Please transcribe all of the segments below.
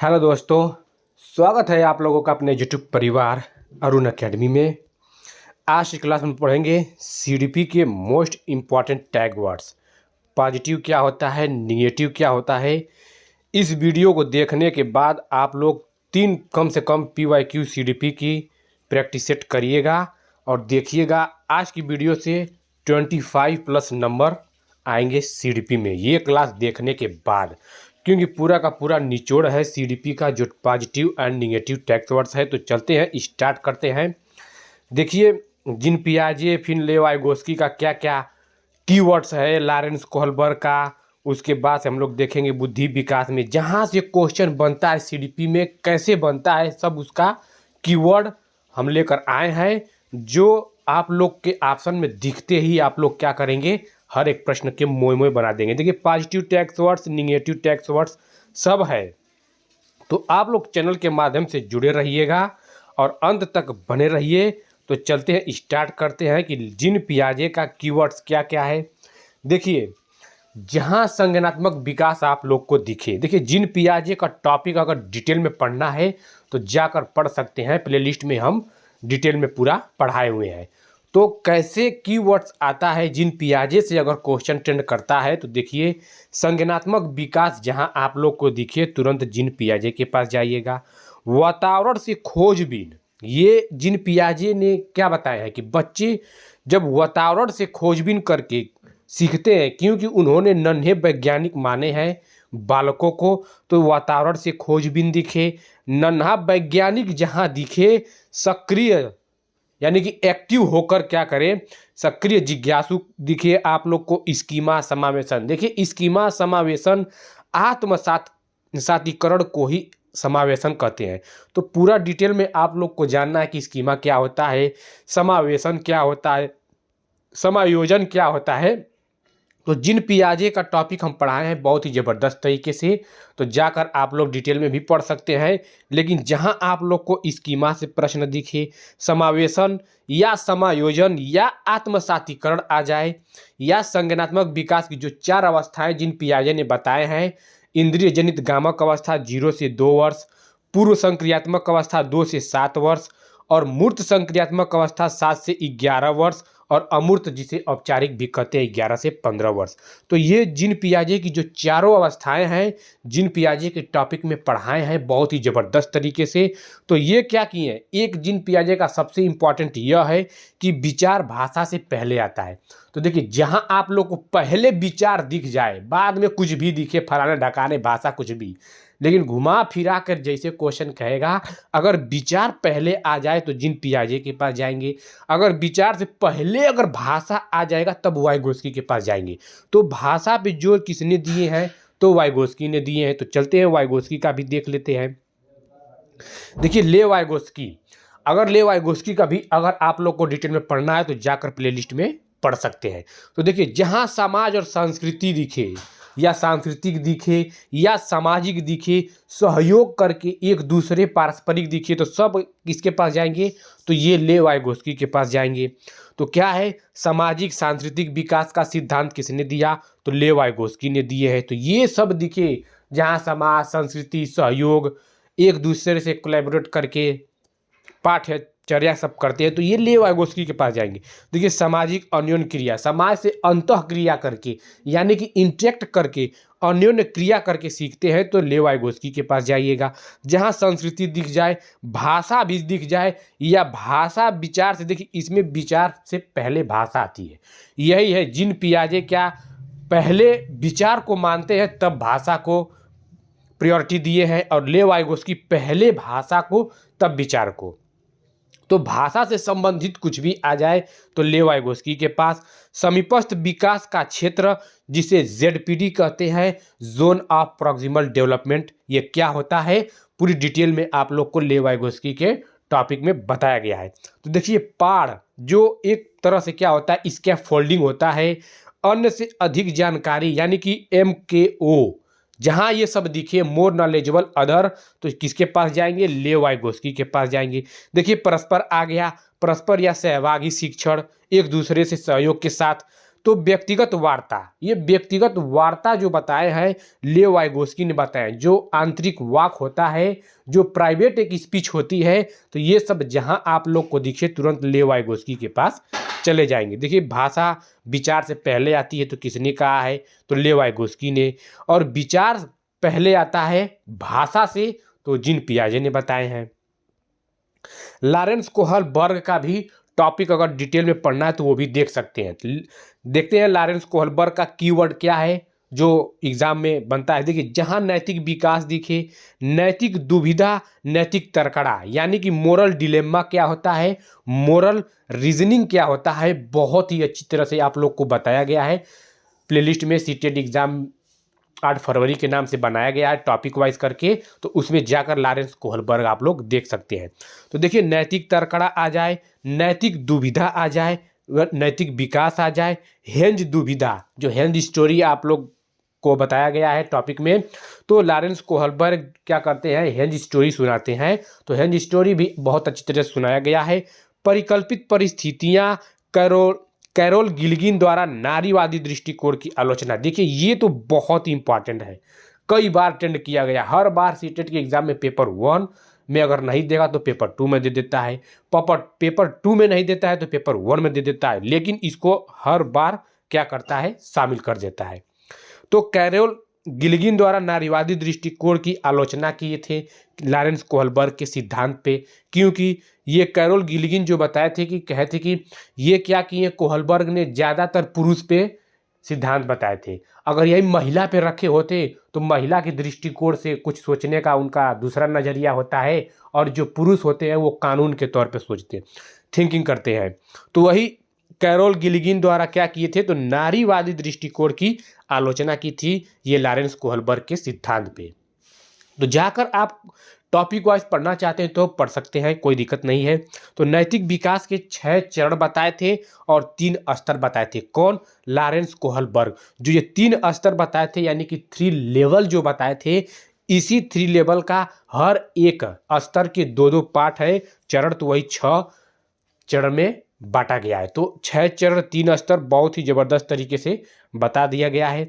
Hello दोस्तों, स्वागत है आप लोगों का अपने यूट्यूब परिवार अरुण अकेडमी में। आज की क्लास में पढ़ेंगे सीडीपी के most important tag words. Positive क्या होता है, निगेटिव क्या होता है। इस वीडियो को देखने के बाद आप लोग कम से कम PYQ सीडीपी की प्रैक्टिस सेट करिएगा और देखिएगा। आज की वीडियो से 25+ नंबर आएंगे सीडीपी में, ये क्लास देखने के बाद, क्योंकि पूरा का पूरा निचोड़ है सीडीपी का जो positive and negative tag words है। तो चलते हैं, स्टार्ट करते हैं। देखिए, जिन पियाजे फिनलेवाइगोस्की का क्या क्या कीवर्ड्स है, लॉरेंस कोहलबर्ग का, उसके बाद से हम लोग देखेंगे बुद्धि विकास में जहाँ से क्वेश्चन बनता है सीडीपी में, कैसे बनता है, सब उसका कीवर्ड हम लेकर आए हैं, जो आप लोग के ऑप्शन में दिखते ही आप लोग क्या करेंगे, हर एक प्रश्न के मोए मोए बना देंगे। देखिए, positive tag words, negative tag words सब है। तो आप लोग चैनल के माध्यम से जुड़े रहिएगा और अंत तक बने रहिए। तो चलते हैं, स्टार्ट करते हैं कि जिन पियाजे का कीवर्ड्स क्या क्या है। देखिए, जहां संज्ञानात्मक विकास आप लोग को दिखे, देखिए जिन पियाजे का टॉपिक अगर डिटेल में पढ़ना है तो जाकर पढ़ सकते हैं, प्लेलिस्ट में हम डिटेल में पूरा पढ़ाए हुए हैं। तो कैसे कीवर्ड्स आता है जिन पियाजे से अगर क्वेश्चन ट्रेंड करता है, तो देखिए संज्ञानात्मक विकास जहां आप लोग को दिखे, तुरंत जिन पियाजे के पास जाइएगा। वातावरण से खोजबीन, ये जिन पियाजे ने क्या बताया है कि बच्चे जब वातावरण से खोजबीन करके सीखते हैं, क्योंकि उन्होंने नन्हे वैज्ञानिक माने हैं बालकों को, तो वातावरण से खोजबीन दिखे। नन्हा वैज्ञानिक जहां दिखे, सक्रिय यानी कि एक्टिव होकर क्या करें, सक्रिय जिज्ञासु दिखे आप लोग को। स्कीमा समावेशन, देखिए स्कीमा समावेशन सातीकरण को ही समावेशन कहते हैं। तो पूरा डिटेल में आप लोग को जानना है कि स्कीमा क्या होता है, समावेशन क्या होता है, समायोजन क्या होता है। तो जिन पियाजे का टॉपिक हम पढ़ाए हैं बहुत ही ज़बरदस्त तरीके से, तो जाकर आप लोग डिटेल में भी पढ़ सकते हैं। लेकिन जहां आप लोग को स्कीमा से प्रश्न दिखे, समावेशन या समायोजन या आत्मसातीकरण आ जाए, या संज्ञानात्मक विकास की जो 4 अवस्थाएं जिन पियाजे ने बताए हैं, इंद्रिय जनित गामक अवस्था 0 से 2 वर्ष, पूर्व संक्रियात्मक अवस्था 2 से 7 वर्ष, और मूर्त संक्रियात्मक अवस्था 7 से 11 वर्ष, और अमूर्त जिसे औपचारिक भी कहते हैं 11 से 15 वर्ष। तो ये जिन पियाजे की जो चारों अवस्थाएं हैं, जिन पियाजे के टॉपिक में पढ़ाए हैं बहुत ही ज़बरदस्त तरीके से। तो ये क्या किए हैं, एक जिन पियाजे का सबसे इम्पॉर्टेंट यह है कि विचार भाषा से पहले आता है। तो देखिए, जहां आप लोग को पहले विचार दिख जाए, बाद में कुछ भी दिखे, फलाने ढकाने भाषा कुछ भी, लेकिन घुमा फिरा कर जैसे क्वेश्चन कहेगा, अगर विचार पहले आ जाए तो जिन पियाजे के पास जाएंगे। अगर विचार से पहले अगर भाषा आ जाएगा तब वाइगोस्की के पास जाएंगे। तो भाषा पे जोर किसने दिए हैं, तो वाइगोस्की ने दिए हैं। तो चलते हैं, वाइगोस्की का भी देख लेते हैं। देखिए, ले वाइगोस्की का भी अगर आप लोग को डिटेल में पढ़ना है तो जाकर प्लेलिस्ट में पढ़ सकते हैं। तो देखिए, जहां समाज और संस्कृति दिखे, या सांस्कृतिक दिखे, या सामाजिक दिखे, सहयोग करके एक दूसरे पारस्परिक दिखे, तो सब किसके पास जाएंगे, तो ये ले वाइगोस्की के पास जाएंगे। तो क्या है, सामाजिक सांस्कृतिक विकास का सिद्धांत किसने दिया, तो ले वाइगोस्की ने दिए हैं। तो ये सब दिखे जहाँ समाज, संस्कृति, सहयोग, एक दूसरे से कोलैबोरेट करके पाठ्यचर्या सब करते हैं, तो ये ले वाइगोस्की के पास जाएंगे। देखिए, सामाजिक अन्योन्य क्रिया, समाज से अंतः क्रिया करके, यानी कि इंटरेक्ट करके, अन्योन्य क्रिया करके सीखते हैं, तो ले वाइगोस्की के पास जाइएगा। जहाँ संस्कृति दिख जाए, भाषा भी दिख जाए, या भाषा विचार से, देखिए इसमें विचार से पहले भाषा आती है। यही है जिन पियाजे क्या पहले विचार को मानते हैं तब भाषा को प्रायोरिटी दिए हैं, और ले वाइगोस्की पहले भाषा को तब विचार को। तो भाषा से संबंधित कुछ भी आ जाए तो ले वाइगोस्की के पास। समीपस्थ विकास का क्षेत्र जिसे ZPD कहते हैं, जोन ऑफ प्रॉक्सिमल डेवलपमेंट, ये क्या होता है पूरी डिटेल में आप लोग को ले वाइगोस्की के टॉपिक में बताया गया है। तो देखिए, पाढ़ जो एक तरह से क्या होता है, स्कैफोल्डिंग होता है, अन्य से अधिक जानकारी यानी कि MKO, जहां ये सब दिखे, मोर नॉलेजेबल अदर, तो किसके पास जाएंगे, ले वाइगोस्की के पास जाएंगे। देखिए, परस्पर आ गया, परस्पर या सहभागी शिक्षण, एक दूसरे से सहयोग के साथ, तो व्यक्तिगत वार्ता, ये व्यक्तिगत वार्ता जो बताए हैं लेव वाइगोस्की ने बताए, जो आंतरिक वाक होता है, जो प्राइवेट एक स्पीच होती है, तो ये सब जहां आप लोग को दिखे तुरंत लेव वाइगोस्की के पास चले जाएंगे। देखिए भाषा विचार से पहले आती है तो किसने कहा है, तो लेव वाइगोस्की ने, और विचार पहले आता है भाषा से तो जीन पियाजे ने बताए हैं। लॉरेंस कोहलबर्ग का भी टॉपिक अगर डिटेल में पढ़ना है तो वो भी देख सकते हैं। देखते हैं लॉरेंस कोहलबर्ग का कीवर्ड क्या है जो एग्जाम में बनता है। देखिए जहां नैतिक विकास दिखे, नैतिक दुविधा, नैतिक तर्कड़ा, यानी कि मोरल डिलेमा क्या होता है, मोरल रीजनिंग क्या होता है, बहुत ही अच्छी तरह से आप लोग को बताया गया है। प्लेलिस्ट में सीटेट एग्जाम 8 फरवरी के नाम से बनाया गया है टॉपिक वाइज करके, तो उसमें जाकर लॉरेंस कोहलबर्ग आप लोग देख सकते हैं। तो देखिए नैतिक तर्कड़ा आ जाए, नैतिक दुविधा आ जाए, नैतिक विकास आ जाए, हेंज दुविधा, जो हेंज स्टोरी आप लोग को बताया गया है टॉपिक में, तो लॉरेंस कोहलबर्ग क्या करते हैं, हेंज स्टोरी सुनाते हैं। तो हेंज स्टोरी भी बहुत अच्छी तरह से सुनाया गया है। परिकल्पित परिस्थितियां, कैरोल गिल्गिन द्वारा नारीवादी दृष्टिकोण की आलोचना, देखिए ये तो बहुत ही इंपॉर्टेंट है, कई बार अटेंड किया गया, हर बार सीटेट के एग्जाम में पेपर 1 में अगर नहीं देगा तो पेपर 2 में दे देता है, पेपर 2 में नहीं देता है तो पेपर 1 में दे देता है, लेकिन इसको हर बार क्या करता है, शामिल कर देता है। तो कैरोल गिल्गिन द्वारा नारीवादी दृष्टिकोण की आलोचना किए थे लॉरेंस कोहलबर्ग के सिद्धांत पे, क्योंकि ये कैरोल गिल्गिन जो बताए थे कि कहे थे कि ये क्या किए, कोहलबर्ग ने ज़्यादातर पुरुष पे सिद्धांत बताए थे, अगर यही महिला पे रखे होते तो महिला के दृष्टिकोण से कुछ सोचने का उनका दूसरा नज़रिया होता है, और जो पुरुष होते हैं वो कानून के तौर पे सोचते, थिंकिंग करते हैं। तो वही कैरोल गिल्गिन द्वारा क्या किए थे, तो नारीवादी दृष्टिकोण की आलोचना की थी ये लॉरेंस कोहलबर्ग के सिद्धांत पे। तो जाकर आप टॉपिक वाइज पढ़ना चाहते हैं तो पढ़ सकते हैं, कोई दिक्कत नहीं है। तो नैतिक विकास के 6 चरण बताए थे और 3 स्तर बताए थे, कौन, लॉरेंस कोहलबर्ग। जो ये 3 स्तर बताए थे यानी कि 3 लेवल जो बताए थे, इसी 3 लेवल का हर एक स्तर के 2-2 पार्ट है, चरण तो वही 6 चरण में बांटा गया है। तो 6 चरण 3 स्तर बहुत ही जबरदस्त तरीके से बता दिया गया है।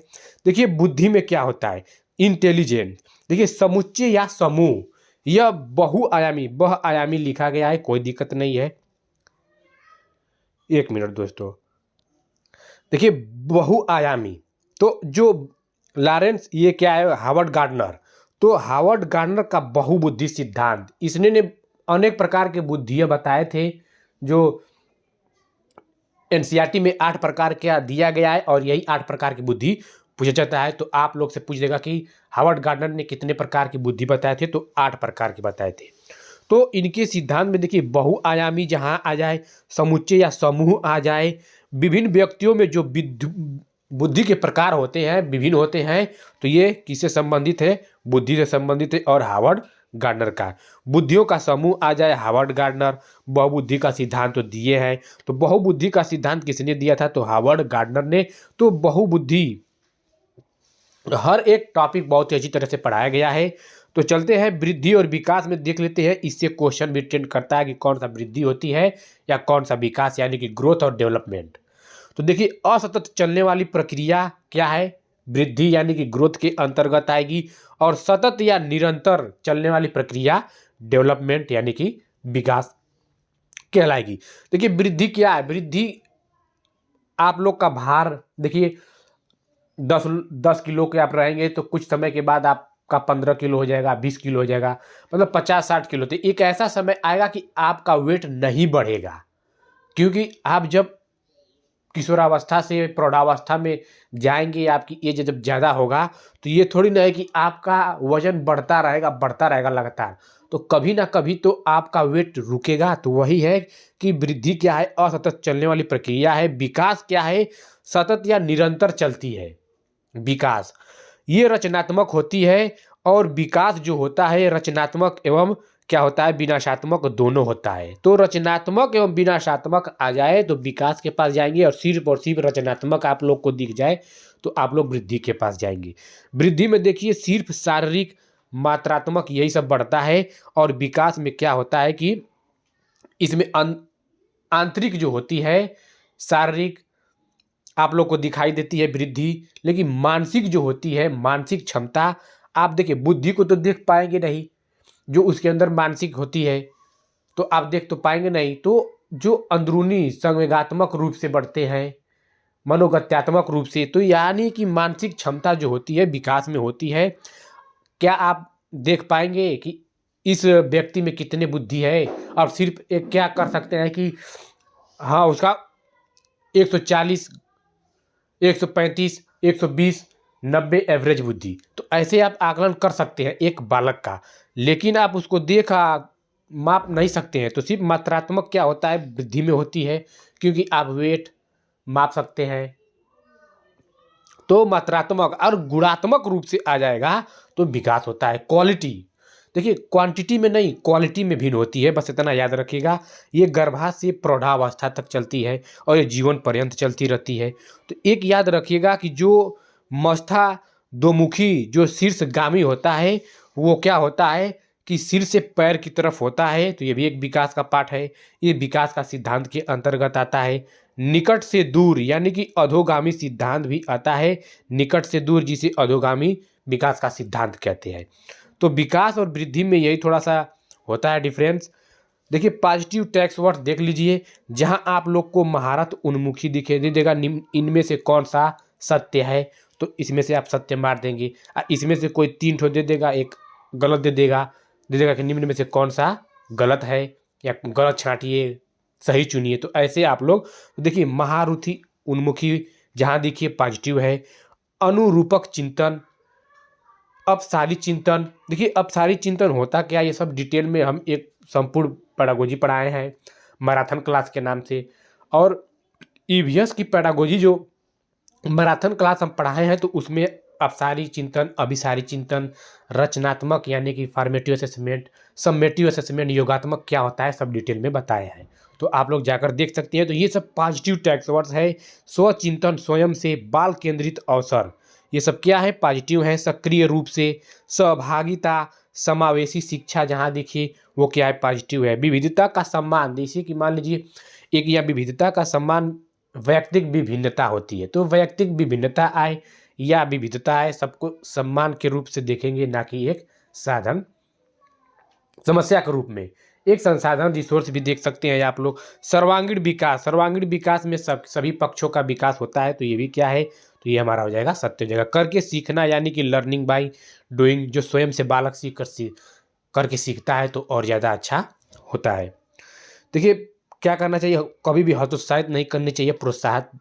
देखिए बुद्धि में क्या होता है, इंटेलिजेंट, देखिए समुच्चय या समूह, यह बहुआयामी लिखा गया है, कोई दिक्कत नहीं है। 1 मिनट दोस्तों, देखिए बहुआयामी, तो जो लॉरेंस, ये क्या है, हार्वर्ड गार्डनर, तो हार्वर्ड गार्डनर का बहुबुद्धि सिद्धांत, इसने ने अनेक प्रकार के बुद्धियां बताए थे, जो एनसीईआरटी में 8 प्रकार का दिया गया है, और यही 8 प्रकार की बुद्धि पूछा जाता है। तो आप लोग से पूछ देगा कि हार्वर्ड गार्डनर ने कितने प्रकार की बुद्धि बताए थे, तो 8 प्रकार के बताए थे। तो इनके सिद्धांत में देखिए बहुआयामी जहां आ जाए, समुच्चय या समूह आ जाए, विभिन्न व्यक्तियों में जो बुद्धि के प्रकार होते हैं विभिन्न होते हैं, तो ये किससे संबंधित है, बुद्धि से संबंधित है, और हार्वर्ड गार्डनर का बुद्धियों का समूह आ जाए, हार्वर्ड गार्डनर। बहुबुद्धि का सिद्धांत तो दिए हैं, तो बहुबुद्धि का सिद्धांत किसने दिया था, तो हार्वर्ड गार्डनर ने। तो बहुबुद्धि हर एक टॉपिक बहुत ही अच्छी तरह से पढ़ाया गया है। तो चलते हैं वृद्धि और विकास में देख लेते हैं, इससे क्वेश्चन भी टेंड करता है कि कौन सा वृद्धि होती है या कौन सा विकास, यानी कि ग्रोथ और डेवलपमेंट। तो देखिए असतत चलने वाली प्रक्रिया क्या है, वृद्धि यानी कि ग्रोथ के अंतर्गत आएगी, और सतत या निरंतर चलने वाली प्रक्रिया डेवलपमेंट यानी कि विकास कहलाएगी। देखिए वृद्धि क्या है, वृद्धि आप लोग का भार, देखिए 10 किलो के आप रहेंगे तो कुछ समय के बाद आपका 15 किलो हो जाएगा, 20 किलो हो जाएगा, मतलब 50-60 किलो। तो एक ऐसा समय आएगा कि आपका वेट नहीं बढ़ेगा, क्योंकि आप जब किशोरावस्था से प्रौढ़ावस्था में जाएंगे, आपकी एज जब ज़्यादा होगा, तो ये थोड़ी ना है कि आपका वजन बढ़ता रहेगा लगातार, तो कभी ना कभी तो आपका वेट रुकेगा। तो वही है कि वृद्धि क्या है, असतत चलने वाली प्रक्रिया है। विकास क्या है, सतत या निरंतर चलती है। विकास ये रचनात्मक होती है, और विकास जो होता है रचनात्मक एवं क्या होता है, विनाशात्मक दोनों होता है। तो रचनात्मक एवं विनाशात्मक आ जाए तो विकास के पास जाएंगे, और सिर्फ रचनात्मक आप लोग को दिख जाए तो आप लोग वृद्धि के पास जाएंगे। वृद्धि में देखिए सिर्फ शारीरिक मात्रात्मक यही सब बढ़ता है, और विकास में क्या होता है कि इसमें आंतरिक जो होती है, शारीरिक आप लोग को दिखाई देती है वृद्धि, लेकिन मानसिक जो होती है, मानसिक क्षमता, आप देखिए बुद्धि को तो देख पाएंगे नहीं, जो उसके अंदर मानसिक होती है तो आप देख तो पाएंगे नहीं। तो जो अंदरूनी संवेगात्मक रूप से बढ़ते हैं, मनोगत्यात्मक रूप से, तो यानी कि मानसिक क्षमता जो होती है विकास में होती है। क्या आप देख पाएंगे कि इस व्यक्ति में कितने बुद्धि है, और सिर्फ एक क्या कर सकते हैं कि हाँ उसका 140, 135, 120, 90 एवरेज बुद्धि, तो ऐसे आप आकलन कर सकते हैं एक बालक का। लेकिन आप उसको देखा माप नहीं सकते हैं, तो सिर्फ मात्रात्मक क्या होता है वृद्धि में होती है, क्योंकि आप वेट माप सकते हैं। तो मात्रात्मक और गुणात्मक रूप से आ जाएगा तो विकास होता है। क्वालिटी देखिए, क्वांटिटी में नहीं क्वालिटी में भिन्न होती है, बस इतना याद रखिएगा। ये गर्भाशय से प्रौढ़ावस्था तक चलती है और ये जीवन पर्यंत चलती रहती है। तो एक याद रखिएगा कि जो मस्था दोमुखी जो शीर्षगामी होता है, वो क्या होता है कि सिर से पैर की तरफ होता है, तो ये भी एक विकास का पार्ट है। ये विकास का सिद्धांत के अंतर्गत आता है। निकट से दूर यानी कि अधोगामी सिद्धांत भी आता है। निकट से दूर जिसे अधोगामी विकास का सिद्धांत कहते हैं। तो विकास और वृद्धि में यही थोड़ा सा होता है डिफरेंस। देखिए पॉजिटिव टैक्स वर्ड देख लीजिए, जहां आप लोग को महारत उन्मुखी दिखे दे देगा, इनमें से कौन सा सत्य है, तो इसमें से आप सत्य मार देंगे। इसमें से कोई 3 ठो दे देगा, एक गलत दे देगा कि निम्न में से कौन सा गलत है, या गलत छांटिए सही चुनिए। तो ऐसे आप लोग देखिए महारुथि उन्मुखी जहाँ देखिए पॉजिटिव है। अनुरूपक चिंतन, अपसारी चिंतन, देखिए अपसारी चिंतन होता क्या, ये सब डिटेल में हम एक संपूर्ण पेडागोजी पढ़ाए हैं मैराथन क्लास के नाम से। और ईवीएस की पेडागोजी जो मैराथन क्लास हम पढ़ाए हैं, तो उसमें अपसारी चिंतन, अभिसारी चिंतन, रचनात्मक यानी कि फॉर्मेटिव असेसमेंट, सबमेटिव असेसमेंट, योगात्मक क्या होता है, सब डिटेल में बताया है। तो आप लोग जाकर देख सकते हैं। तो ये सब पॉजिटिव टैक्स वर्ड्स है। स्वचिंतन, स्वयं से, बाल केंद्रित अवसर, ये सब क्या है पॉजिटिव है। सक्रिय रूप से, सहभागिता, समावेशी शिक्षा जहाँ देखिए वो क्या है पॉजिटिव है। विविधता का सम्मान, जैसे कि मान लीजिए एक या विविधता का सम्मान, वैयक्तिक विभिन्नता होती है, तो वैयक्तिक विभिन्नता आए या विविधता आए, सबको सम्मान के रूप से देखेंगे, ना कि एक साधन समस्या के रूप में। एक संसाधन रिसोर्स भी देख सकते हैं आप लोग। सर्वांगीण विकास, सर्वांगीण विकास में सभी पक्षों का विकास होता है, तो ये भी क्या है, तो ये हमारा हो जाएगा सत्य जगह। करके सीखना यानी कि लर्निंग बाय डूइंग, जो स्वयं से बालक करके सीखता है तो और ज़्यादा अच्छा होता है। देखिए क्या करना चाहिए, कभी भी हतोत्साहित नहीं करनी चाहिए, प्रोत्साहन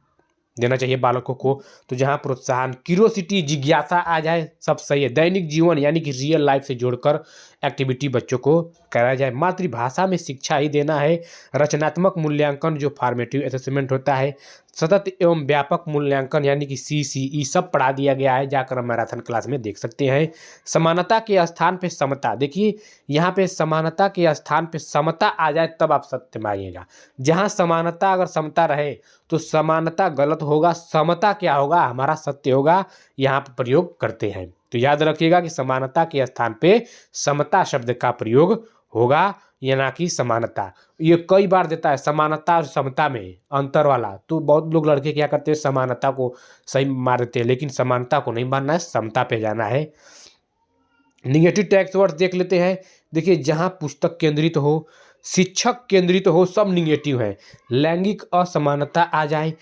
देना चाहिए बालकों को। तो जहाँ प्रोत्साहन, क्यूरोसिटी, जिज्ञासा आ जाए, सब सही है। दैनिक जीवन यानी कि रियल लाइफ से जोड़कर एक्टिविटी बच्चों को कराया जाए। मातृभाषा में शिक्षा ही देना है। रचनात्मक मूल्यांकन जो फॉर्मेटिव असेसमेंट होता है। सतत एवं व्यापक मूल्यांकन यानी कि CCE सब पढ़ा दिया गया है, जाकर हम मैराथन क्लास में देख सकते हैं। समानता के स्थान पे समता, देखिए यहाँ पे समानता के स्थान पे समता आ जाए तब आप सत्य मानिएगा। जहाँ समानता अगर समता रहे तो समानता गलत होगा, समता क्या होगा हमारा सत्य होगा, यहाँ पर प्रयोग करते हैं। तो याद रखिएगा कि समानता के स्थान पे समता शब्द का प्रयोग होगा, या ना कि समानता। ये कई बार देता है समानता और समता में अंतर वाला, तो बहुत लोग लड़के क्या करते हैं समानता को सही मार देते हैं, लेकिन समानता को नहीं मानना है, समता पे जाना है। निगेटिव टैक्स वर्ड देख लेते हैं। देखिए जहाँ पुस्तक केंद्रित हो, शिक्षक केंद्रित हो, सब निगेटिव है। लैंगिक असमानता आ जाए,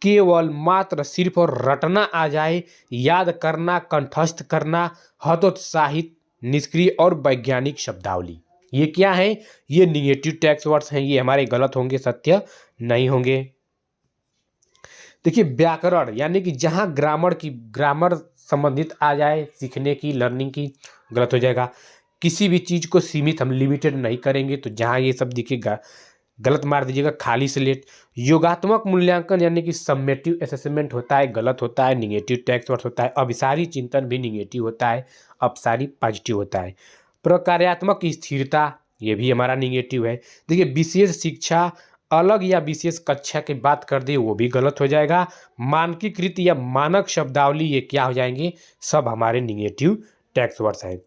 केवल मात्र सिर्फ और रटना आ जाए, याद करना, कंठस्थ करना, हतोत्साहित, निष्क्रिय और वैज्ञानिक शब्दावली, ये क्या है, ये निगेटिव टैक्स वर्ड्स हैं। ये हमारे गलत होंगे, सत्य नहीं होंगे। देखिए व्याकरण यानी कि जहाँ ग्रामर संबंधित आ जाए, सीखने की, लर्निंग की, गलत हो जाएगा। किसी भी चीज़ को सीमित हम लिमिटेड नहीं करेंगे, तो जहाँ ये सब दिखेगा गलत मार दीजिएगा, खाली स्लेट। योगात्मक मूल्यांकन यानी कि समेटिव असेसमेंट होता है, गलत होता है, निगेटिव टैक्स वर्ड होता है। अभिसारी चिंतन भी निगेटिव होता है, अपसारी पॉजिटिव होता है। प्रकार्यात्मक स्थिरता, ये भी हमारा निगेटिव है। देखिए विशेष शिक्षा अलग या विशेष कक्षा की बात कर दे, वो भी गलत हो जाएगा। मानकीकृत या मानक शब्दावली, ये क्या हो जाएंगे, सब हमारे निगेटिव टैक्स वर्ड्स हैं।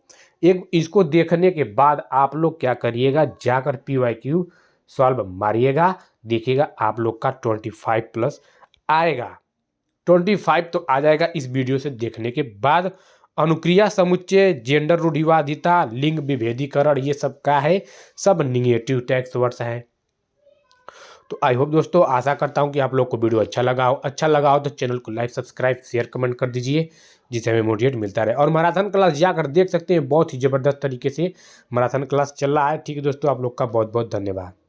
एक इसको देखने के बाद आप लोग क्या करिएगा, जाकर PYQ सॉल्व मारिएगा, देखिएगा आप लोग का 25+ आएगा। 25 तो आ जाएगा इस वीडियो से देखने के बाद। अनुक्रिया समुच्चय, जेंडर रूढ़िवादिता, लिंग विभेदीकरण, ये सब का है, सब निगेटिव टैक्स वर्ड्स है। तो आई होप दोस्तों, आशा करता हूँ कि आप लोग को वीडियो अच्छा लगा हो तो चैनल को लाइक, सब्सक्राइब, शेयर, कमेंट कर दीजिए, जिससे हमें मोटिवेट मिलता रहे। और मैराथन क्लास जाकर देख सकते हैं, बहुत ही ज़बरदस्त तरीके से मैराथन क्लास चल रहा है। ठीक है दोस्तों, आप लोग का बहुत बहुत धन्यवाद।